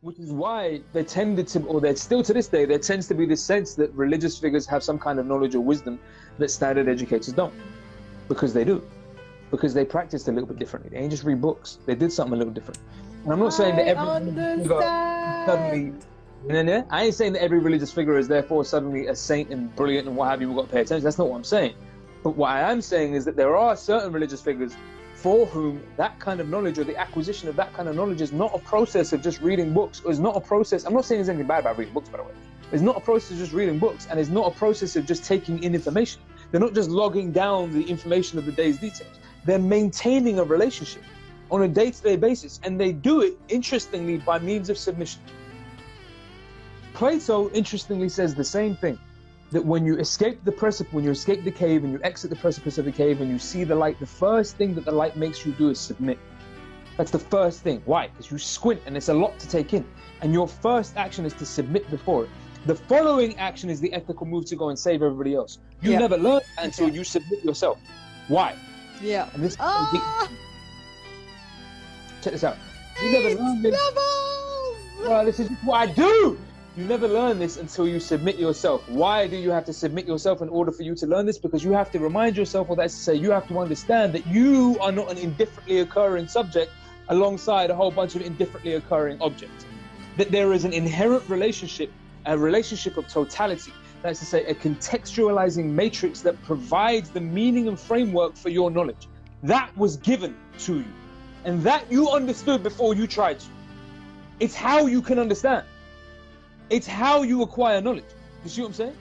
which is why there tended to, or there still to this day, there tends to be this sense that religious figures have some kind of knowledge or wisdom that standard educators don't, because they do, because they practiced a little bit differently. They ain't just read books; they did something a little different. And I'm not saying that every religious figure suddenly. I ain't saying that every religious figure is therefore suddenly a saint and brilliant and what have you. We've got to pay attention. That's not what I'm saying. But what I am saying is that there are certain religious figures for whom that kind of knowledge or the acquisition of that kind of knowledge is not a process of just reading books, or is not a process. I'm not saying there's anything bad about reading books, by the way. It's not a process of just reading books, and it's not a process of just taking in information. They're not just logging down the information of the day's details. They're maintaining a relationship on a day-to-day basis, and they do it, interestingly, by means of submission. Plato, interestingly, says the same thing, that when you escape the precipice, when you escape the cave and you exit the precipice of the cave and you see the light, the first thing that the light makes you do is submit. That's the first thing. Why? Because you squint and it's a lot to take in. And your first action is to submit before it. The following action is the ethical move to go and save everybody else. You never learn that until you submit yourself. Why? Yeah. And this check this out. You never learn this. Well, this is what I do. You never learn this until you submit yourself. Why do you have to submit yourself in order for you to learn this? Because you have to remind yourself, or that's to say, you have to understand that you are not an indifferently occurring subject alongside a whole bunch of indifferently occurring objects. That there is an inherent relationship, a relationship of totality. That's to say, a contextualizing matrix that provides the meaning and framework for your knowledge. That was given to you. And that you understood before you tried to. It's how you can understand. It's how you acquire knowledge. You see what I'm saying?